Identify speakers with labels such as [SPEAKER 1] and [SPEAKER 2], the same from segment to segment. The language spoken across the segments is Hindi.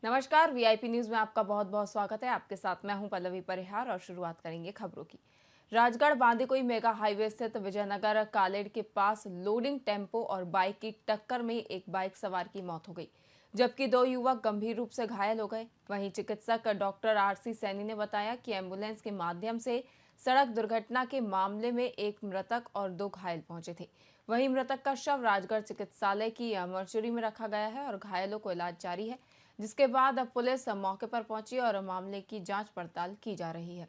[SPEAKER 1] नमस्कार। वीआईपी न्यूज में आपका बहुत बहुत स्वागत है। आपके साथ मैं हूं पल्लवी परिहार और शुरुआत करेंगे खबरों की। राजगढ़ बांदीकुई मेगा हाईवे स्थित विजयनगर कालेड के पास लोडिंग टेम्पो और बाइक की टक्कर में एक बाइक सवार की मौत हो गई, जबकि 2 युवक गंभीर रूप से घायल हो गए। वहीं चिकित्सक डॉक्टर आरसी सैनी ने बताया कि एम्बुलेंस के माध्यम से सड़क दुर्घटना के मामले में एक मृतक और 2 घायल पहुंचे थे। वहीं मृतक का शव राजगढ़ चिकित्सालय की मर्चुरी में रखा गया है और घायलों को इलाज जारी है, जिसके बाद अब पुलिस मौके पर पहुंची और मामले की जांच पड़ताल की जा रही है।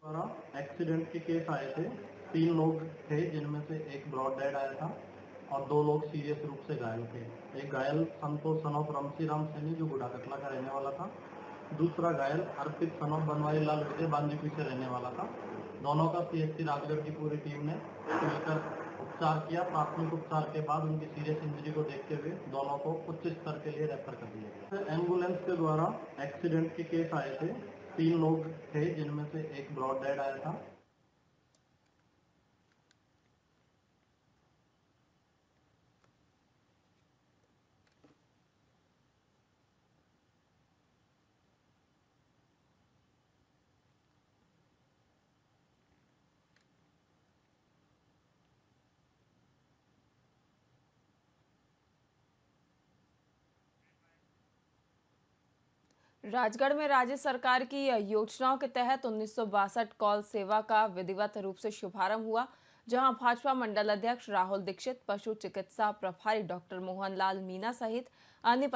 [SPEAKER 2] द्वारा एक्सीडेंट के केस आए थे। 3 लोग थे जिनमें से एक ब्रॉड डेड आया था और 2 लोग सीरियस रूप से घायल थे। एक घायल संतोष सन ऑफ रमसी राम सैनी जो गुड़ा कटला का रहने वाला था। दूसरा घायल अर्पित सन ऑफ बनवारी लाल विजय बांदीकुई से रहने वाला था। दोनों का सीएचसी राजगढ़ की पूरी टीम ने मिलकर उपचार किया। प्राथमिक उपचार के बाद उनकी सीरियस इंजरी को देखते हुए दोनों को उच्च स्तर के लिए रेफर कर दिया गया। एम्बुलेंस के द्वारा एक्सीडेंट के केस आए थे। 3 लोग थे जिनमें से एक ब्रॉड डेड आया था।
[SPEAKER 1] राजगढ़ में राज्य सरकार की योजनाओं के तहत 1962 कॉल सेवा का विधिवत रूप से शुभारंभ हुआ, जहां भाजपा मंडल अध्यक्ष राहुल दीक्षित, पशु चिकित्सा प्रभारी डॉक्टर मोहनलाल मीना सहित अन्य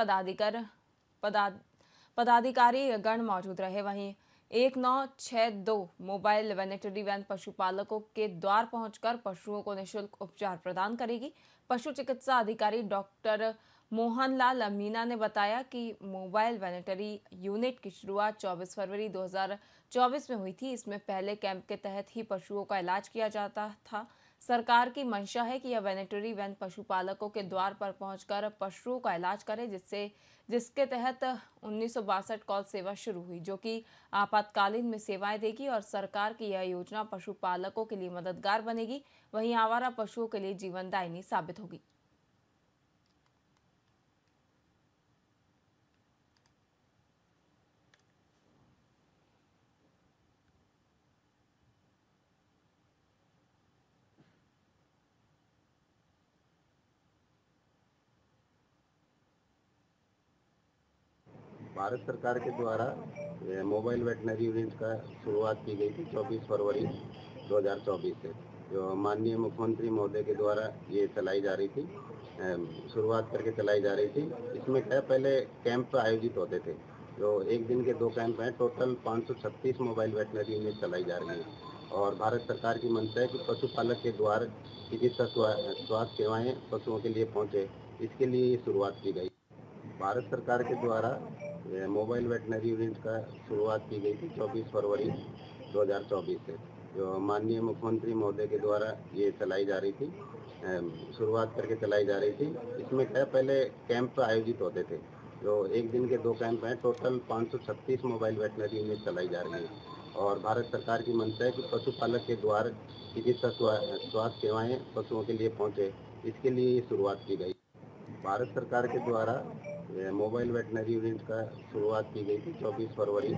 [SPEAKER 1] पदाधिकारी गण मौजूद रहे। वहीं 1962 मोबाइल वेटरनरी वैन पशुपालकों के द्वार पहुंचकर पशुओं को निःशुल्क उपचार प्रदान करेगी। पशु चिकित्सा अधिकारी डॉक्टर मोहनलाल मीना ने बताया कि मोबाइल वेटरनरी यूनिट की शुरुआत 24 फरवरी 2024 में हुई थी। इसमें पहले कैंप के तहत ही पशुओं का इलाज किया जाता था। सरकार की मंशा है कि यह वेटरनरी वैन पशुपालकों के द्वार पर पहुंचकर पशुओं का इलाज करे, जिसके तहत 1962 कॉल सेवा शुरू हुई, जो कि आपातकालीन में सेवाएं देगी और सरकार की यह योजना पशुपालकों के लिए मददगार बनेगी। वहीं आवारा पशुओं के लिए जीवनदायिनी साबित होगी।
[SPEAKER 3] भारत सरकार के द्वारा मोबाइल वेटनरी यूनिट का शुरुआत की गई थी 24 फरवरी 2024 से, जो माननीय मुख्यमंत्री महोदय के द्वारा ये चलाई जा रही थी, शुरुआत करके चलाई जा रही थी। इसमें क्या पहले कैंप आयोजित होते थे, जो एक दिन के 2 कैंप हैं। टोटल 536 मोबाइल वेटनरी यूनिट चलाई जा रही है और भारत सरकार की मंशा है कि पशुपालक के द्वार चिकित्सा स्वास्थ्य सेवाएं पशुओं के लिए पहुंचे, इसके लिए ये शुरुआत की गई। भारत सरकार के द्वारा मोबाइल वेटनरी यूनिट का शुरुआत की गई थी 24 फरवरी 2024 से, जो माननीय मुख्यमंत्री महोदय के द्वारा ये चलाई जा रही थी, शुरुआत करके चलाई जा रही थी। इसमें क्या पहले कैंप आयोजित होते थे, जो एक दिन के 2 कैंप हैं। टोटल 536 मोबाइल वेटनरी यूनिट चलाई जा रही है और भारत सरकार की मंशा है कि पशुपालक के द्वार चिकित्सा स्वास्थ्य सेवाएं पशुओं के लिए पहुंचे, इसके लिए ये शुरुआत की गई। भारत सरकार के द्वारा मोबाइल वेटनरी यूनिट का शुरुआत की गई थी 24 फरवरी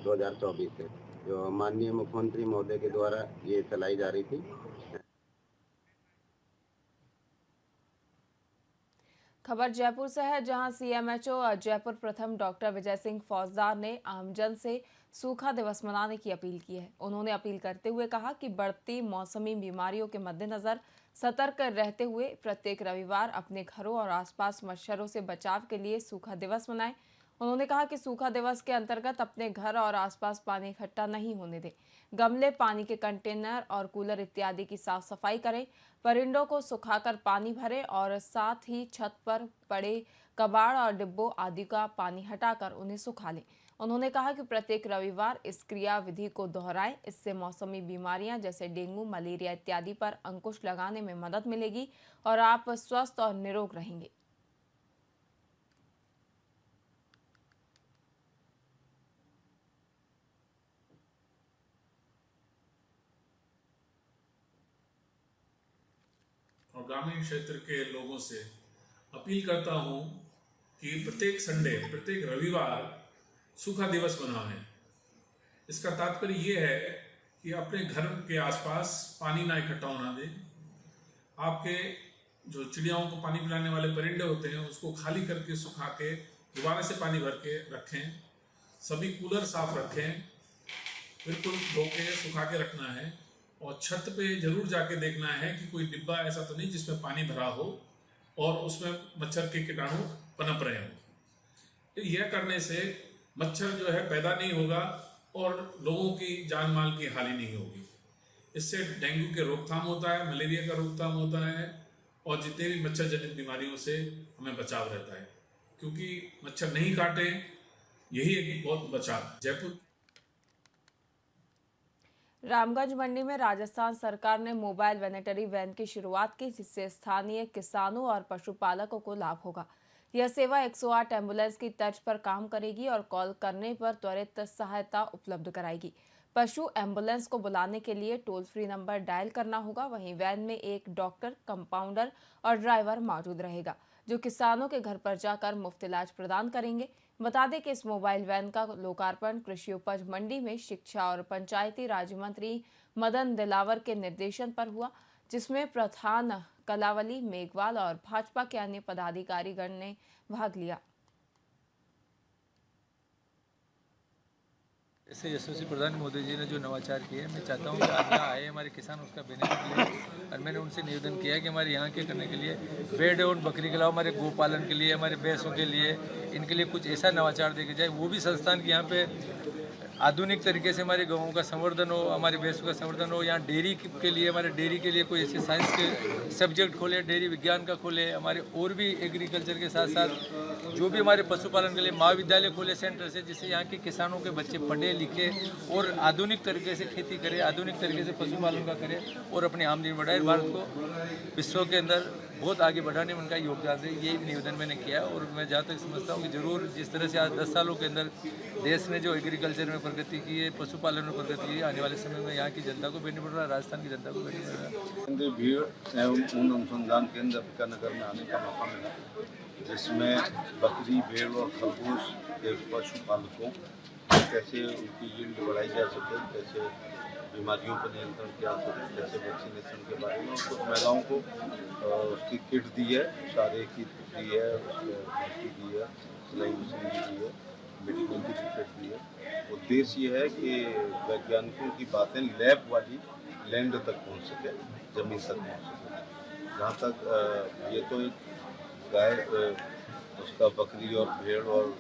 [SPEAKER 3] 2024 से, जो माननीय मुख्यमंत्री महोदय के द्वारा ये चलाई जा रही थी।
[SPEAKER 1] खबर जयपुर से है, जहां सीएमएचओ जयपुर प्रथम डॉक्टर विजय सिंह फौजदार ने आमजन से सूखा दिवस मनाने की अपील की है। उन्होंने अपील करते हुए कहा कि बढ़ती मौसमी बीमारियों के मद्देनजर सतर्क रहते हुए प्रत्येक रविवार अपने घरों और आसपास मच्छरों से बचाव के लिए सूखा दिवस मनाएं। उन्होंने कहा कि सूखा दिवस के अंतर्गत अपने घर और आसपास पानी इकट्ठा नहीं होने दें। गमले, पानी के कंटेनर और कूलर इत्यादि की साफ सफाई करें। परिंदों को सुखाकर पानी भरें और साथ ही छत पर पड़े कबाड़ और डिब्बों आदि का पानी हटाकर उन्हें सुखा लें। उन्होंने कहा कि प्रत्येक रविवार इस क्रिया विधि को दोहराएं। इससे मौसमी बीमारियां जैसे डेंगू, मलेरिया इत्यादि पर अंकुश लगाने में मदद मिलेगी और आप स्वस्थ और निरोग रहेंगे।
[SPEAKER 4] ग्रामीण क्षेत्र के लोगों से अपील करता हूँ कि प्रत्येक संडे, प्रत्येक रविवार सूखा दिवस मनाएं। इसका तात्पर्य ये है कि अपने घर के आसपास पानी ना इकट्ठा होना दें। आपके जो चिड़ियाओं को पानी पिलाने वाले परिंदे होते हैं उसको खाली करके सुखा के दोबारा से पानी भर के रखें। सभी कूलर साफ रखें, बिल्कुल धो के सुखा के रखना है। और छत पे जरूर जाके देखना है कि कोई डिब्बा ऐसा तो नहीं जिसमें पानी भरा हो और उसमें मच्छर के कीटाणु पनप रहे हों। यह करने से मच्छर जो है पैदा नहीं होगा और लोगों की जान माल की हानि नहीं होगी। इससे डेंगू के रोकथाम होता है, मलेरिया का रोकथाम होता है और जितने भी मच्छर जनित बीमारियों से हमें बचाव रहता है, क्योंकि मच्छर नहीं काटे यही एक बहुत बचाव। जयपुर
[SPEAKER 1] रामगंज मंडी में राजस्थान सरकार ने मोबाइल वेटरनरी वैन की शुरुआत की, जिससे स्थानीय किसानों और पशुपालकों को लाभ होगा। यह सेवा 108 एम्बुलेंस की तर्ज पर काम करेगी और कॉल करने पर त्वरित सहायता उपलब्ध कराएगी। पशु एम्बुलेंस को बुलाने के लिए टोल फ्री नंबर डायल करना होगा। वहीं वैन में एक डॉक्टर, कंपाउंडर और ड्राइवर मौजूद रहेगा, जो किसानों के घर पर जाकर मुफ्त इलाज प्रदान करेंगे। बता दें कि इस मोबाइल वैन का लोकार्पण कृषि उपज मंडी में शिक्षा और पंचायती राज मंत्री मदन दिलावर के निर्देशन पर हुआ, जिसमें प्रधान कलावली मेघवाल और भाजपा के अन्य पदाधिकारीगण ने भाग लिया।
[SPEAKER 5] ऐसे यशस्वी प्रधानमंत्री मोदी जी ने जो नवाचार किए हैं, मैं चाहता हूँ कि आज यहाँ आए हमारे किसान उसका बेनिफिट लें। और मैंने उनसे निवेदन किया है कि हमारे यहाँ के करने के लिए भेड़ और बकरी के अलावा हमारे गोपालन के लिए, हमारे भैंसों के लिए, इनके लिए कुछ ऐसा नवाचार देके जाए, वो भी संस्थान के यहाँ पे आधुनिक तरीके से हमारे गाँवों का संवर्धन हो, हमारे भैंसों का संवर्धन हो। यहाँ डेयरी के लिए, हमारे डेयरी के लिए कोई ऐसे साइंस के सब्जेक्ट खोले, डेयरी विज्ञान का खोले, हमारे और भी एग्रीकल्चर के साथ साथ जो भी हमारे पशुपालन के लिए महाविद्यालय खोले सेंटर से, जिससे यहाँ के किसानों के बच्चे पढ़े लिखे और आधुनिक तरीके से खेती करें, आधुनिक तरीके से पशुपालन का करें और अपनी आमदनी बढ़ाए, भारत को विश्व के अंदर बहुत आगे बढ़ाने में उनका योगदान है। ये निवेदन मैंने किया और मैं जहाँ तक समझता हूँ कि जरूर जिस तरह से आज 10 सालों के अंदर देश ने जो एग्रीकल्चर में प्रगति की है, पशुपालन में प्रगति की है, आने वाले समय में यहाँ की जनता को बेनिफिट रहा है, राजस्थान की जनता को बेनिफिट रहा है।
[SPEAKER 6] केंद्रीय भीड़ एवं ऊन अनुसंधान केंद्र बीकानगर में आने का मौका मिला, जिसमें बकरी, भेड़ और खरगोश के पशुपालकों कैसे उनकी यील्ड बढ़ाई जा सके, कैसे बीमारियों पर नियंत्रण किया जा सके, कैसे वैक्सीनेशन के बारे में कुछ महिलाओं को उसकी किट दी है, सारे की दी है, उसकी दी है, सिलाई मशीन भी दी है, मेडिकल की किट दी है। उद्देश्य ये है कि वैज्ञानिकों की बातें लैब वाली लैंड तक पहुंच सके, जमीन तक पहुंच सके। जहाँ तक ये तो एक गाय, उसका बकरी और भेड़ और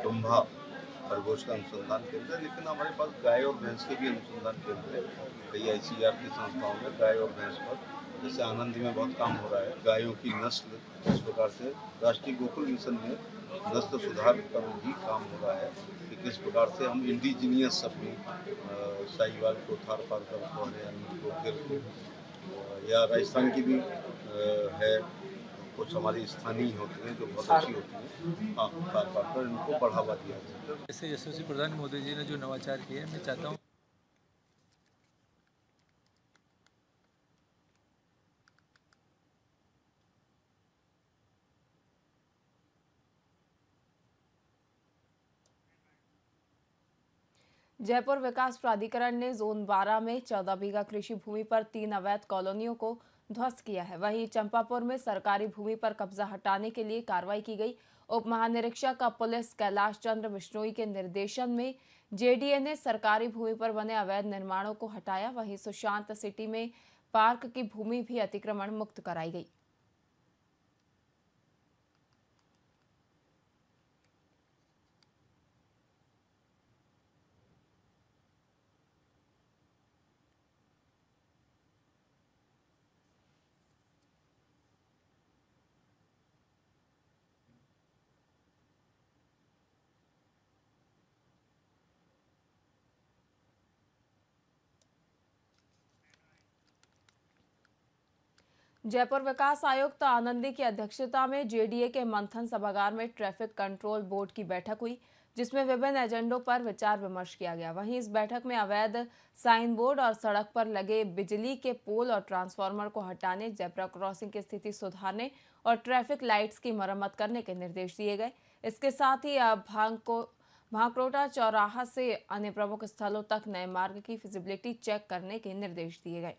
[SPEAKER 6] डुम्भा खरगोश का अनुसंधान केंद्र है, लेकिन हमारे पास गाय और भैंस के भी अनुसंधान केंद्र है। कई ICAR की संस्थाओं में गाय और भैंस पर, जैसे आनंद में बहुत काम हो रहा है, गायों की नस्ल, इस प्रकार से राष्ट्रीय गोकुल मिशन में नस्ल सुधार पर भी काम हो रहा है कि किस प्रकार से हम इंडिजीनियस अपनी साहिवाल को, थारपारकर को, हरियाणवी को, गिर को, या राजस्थान की भी है, कुछ हमारी स्थानीय होती हैं जो बहुत अच्छी होती हैं, हाँ, थारपारकर, इनको बढ़ावा दिया जाए।
[SPEAKER 5] ऐसे यशस्वी प्रधानमंत्री मोदी जी ने जो नवाचार किए हैं, मैं चाहता हूँ
[SPEAKER 1] जयपुर विकास प्राधिकरण ने जोन 12 में 14 बीघा कृषि भूमि पर 3 अवैध कॉलोनियों को ध्वस्त किया है। वहीं चंपापुर में सरकारी भूमि पर कब्जा हटाने के लिए कार्रवाई की गई। उप महानिरीक्षक पुलिस कैलाश चंद्र बिश्नोई के निर्देशन में JDA ने सरकारी भूमि पर बने अवैध निर्माणों को हटाया। वहीं सुशांत सिटी में पार्क की भूमि भी अतिक्रमण मुक्त कराई गई। जयपुर विकास आयुक्त आनंदी की अध्यक्षता में JDA के मंथन सभागार में ट्रैफिक कंट्रोल बोर्ड की बैठक हुई। जिसमें विभिन्न एजेंडों पर विचार विमर्श किया गया। वहीं इस बैठक में अवैध साइन बोर्ड और सड़क पर लगे बिजली के पोल और ट्रांसफार्मर को हटाने, जेब्रा क्रॉसिंग की स्थिति सुधारने और ट्रैफिक लाइट्स की मरम्मत करने के निर्देश दिए गए। इसके साथ ही भांकरोटा चौराहा से अन्य प्रमुख स्थलों तक नए मार्ग की फिजिबिलिटी चेक करने के निर्देश दिए गए।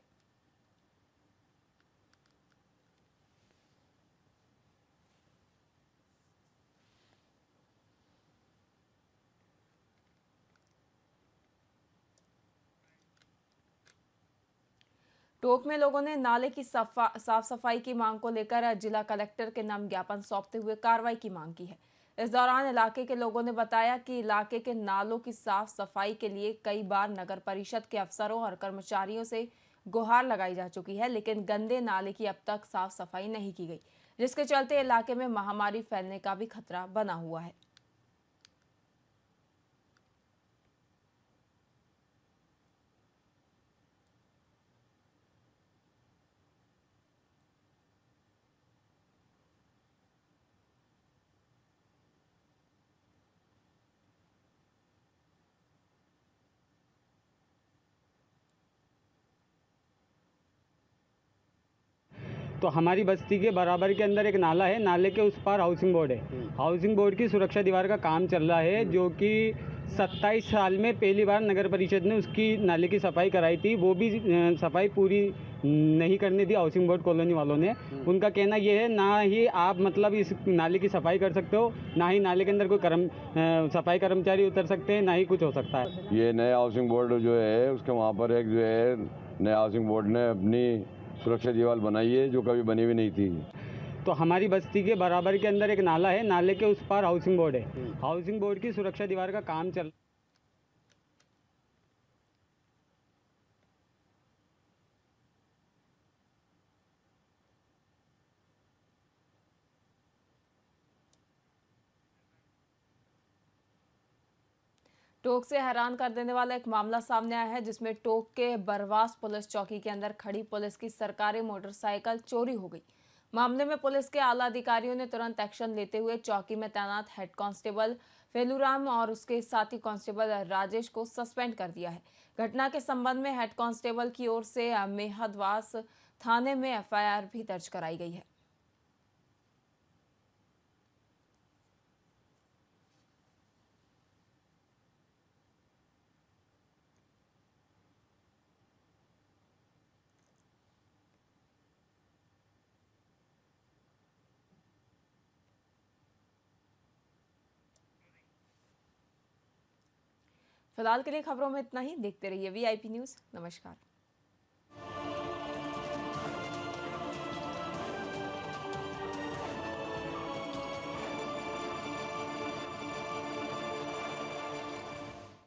[SPEAKER 1] टोंक में लोगों ने नाले की साफ सफाई की मांग को लेकर जिला कलेक्टर के नाम ज्ञापन सौंपते हुए कार्रवाई की मांग की है। इस दौरान इलाके के लोगों ने बताया कि इलाके के नालों की साफ सफाई के लिए कई बार नगर परिषद के अफसरों और कर्मचारियों से गुहार लगाई जा चुकी है, लेकिन गंदे नाले की अब तक साफ सफाई नहीं की गई, जिसके चलते इलाके में महामारी फैलने का भी खतरा बना हुआ है।
[SPEAKER 7] तो हमारी बस्ती के बराबर के अंदर एक नाला है, नाले के उस पार हाउसिंग बोर्ड है। हाउसिंग बोर्ड की सुरक्षा दीवार का काम चल रहा है, जो कि 27 साल में पहली बार नगर परिषद ने उसकी नाले की सफाई कराई थी। वो भी सफाई पूरी नहीं करने दी हाउसिंग बोर्ड कॉलोनी वालों ने। उनका कहना ये है, ना ही आप मतलब इस नाले की सफाई कर सकते हो, ना ही नाले के अंदर कोई सफाई कर्मचारी उतर सकते हैं, ना ही कुछ हो सकता है।
[SPEAKER 8] ये नया हाउसिंग बोर्ड जो है उसके वहाँ पर एक जो है नया हाउसिंग बोर्ड ने अपनी सुरक्षा दीवार बनाई है, जो कभी बनी भी नहीं थी।
[SPEAKER 7] तो हमारी बस्ती के बराबर के अंदर एक नाला है, नाले के उस पार हाउसिंग बोर्ड है। हाउसिंग बोर्ड की सुरक्षा दीवार का काम चल
[SPEAKER 1] टोंक से हैरान कर देने वाला एक मामला सामने आया है, जिसमें टोंक के बरवास पुलिस चौकी के अंदर खड़ी पुलिस की सरकारी मोटरसाइकिल चोरी हो गई। मामले में पुलिस के आला अधिकारियों ने तुरंत एक्शन लेते हुए चौकी में तैनात हेड कांस्टेबल फेलूराम और उसके साथी कांस्टेबल राजेश को सस्पेंड कर दिया है। घटना के संबंध में हेड कांस्टेबल की ओर से मेहदवास थाने में एफआईआर भी दर्ज कराई गई है। फिलहाल के लिए खबरों में इतना ही। देखते रहिए VIP न्यूज़। नमस्कार।